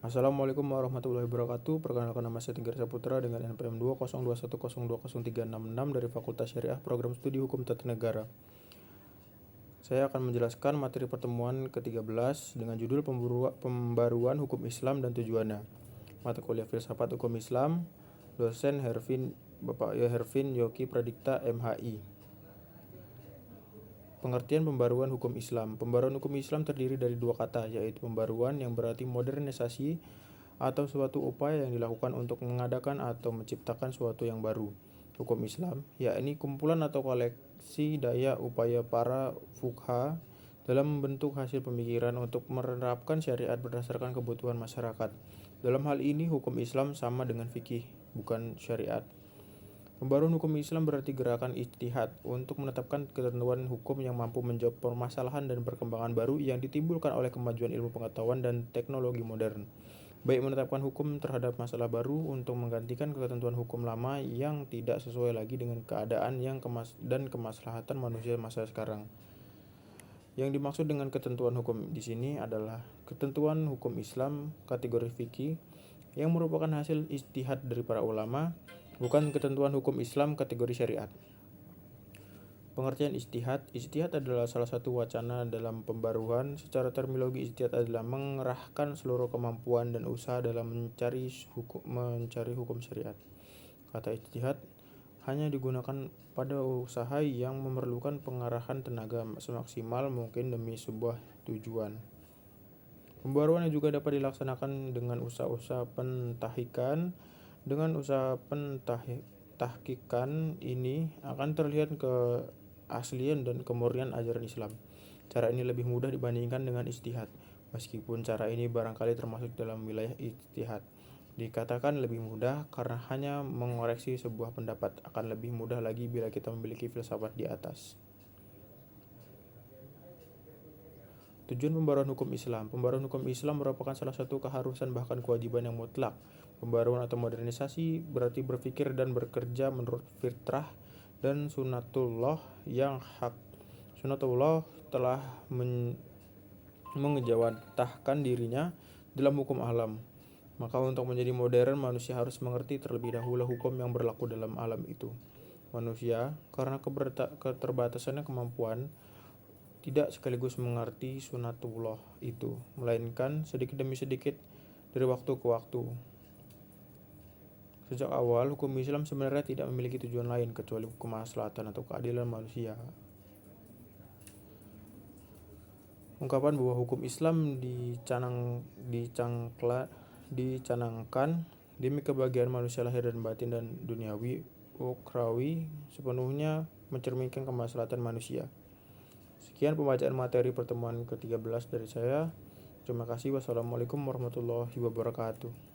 Assalamualaikum warahmatullahi wabarakatuh. Perkenalkan, nama saya Tinggar Saputra dengan NPM 20210203666 dari Fakultas Syariah Program Studi Hukum Tata Negara. Saya akan menjelaskan materi pertemuan ke-13 dengan judul Pembaruan Hukum Islam dan Tujuannya. Mata kuliah Filsafat Hukum Islam, dosen Bapak Hervin Yoki Pradikta MHI. Pengertian pembaruan hukum Islam. Pembaruan hukum Islam terdiri dari dua kata, yaitu pembaruan yang berarti modernisasi atau suatu upaya yang dilakukan untuk mengadakan atau menciptakan suatu yang baru. Hukum Islam, yakni kumpulan atau koleksi daya upaya para fuqaha dalam membentuk hasil pemikiran untuk menerapkan syariat berdasarkan kebutuhan masyarakat. Dalam hal ini, hukum Islam sama dengan fikih, bukan syariat. Pembaruan hukum Islam berarti gerakan ijtihad untuk menetapkan ketentuan hukum yang mampu menjawab permasalahan dan perkembangan baru yang ditimbulkan oleh kemajuan ilmu pengetahuan dan teknologi modern. Baik menetapkan hukum terhadap masalah baru untuk menggantikan ketentuan hukum lama yang tidak sesuai lagi dengan keadaan dan kemaslahatan manusia masa sekarang. Yang dimaksud dengan ketentuan hukum di sini adalah ketentuan hukum Islam kategori fikih yang merupakan hasil ijtihad dari para ulama, bukan ketentuan hukum Islam kategori syariat. Pengertian ijtihad. Ijtihad adalah salah satu wacana dalam pembaruan. Secara terminologi, ijtihad adalah mengerahkan seluruh kemampuan dan usaha dalam mencari hukum syariat. Kata ijtihad hanya digunakan pada usaha yang memerlukan pengarahan tenaga semaksimal mungkin demi sebuah tujuan. Pembaruan juga dapat dilaksanakan dengan usaha-usaha pentahkikan. Dengan usaha pentahkikan ini akan terlihat keaslian dan kemurnian ajaran Islam. Cara ini lebih mudah dibandingkan dengan ijtihad, meskipun cara ini barangkali termasuk dalam wilayah ijtihad. Dikatakan lebih mudah karena hanya mengoreksi sebuah pendapat, akan lebih mudah lagi bila kita memiliki filsafat di atas. Tujuan pembaruan hukum Islam. Pembaruan hukum Islam merupakan salah satu keharusan bahkan kewajiban yang mutlak. Pembaruan atau modernisasi berarti berpikir dan bekerja menurut fitrah dan sunatullah yang hak. Sunatullah telah mengejawantahkan dirinya dalam hukum alam. Maka untuk menjadi modern, manusia harus mengerti terlebih dahulu hukum yang berlaku dalam alam itu. Manusia, karena keterbatasannya kemampuan, tidak sekaligus mengerti sunatullah itu, melainkan sedikit demi sedikit dari waktu ke waktu. Sejak awal, hukum Islam sebenarnya tidak memiliki tujuan lain kecuali kemaslahatan atau keadilan manusia. Ungkapan bahwa hukum Islam dicanangkan demi kebahagiaan manusia lahir dan batin dan duniawi ukhrawi sepenuhnya mencerminkan kemaslahatan manusia. Sekian pembacaan materi pertemuan ke-13 dari saya. Terima kasih. Wassalamualaikum warahmatullahi wabarakatuh.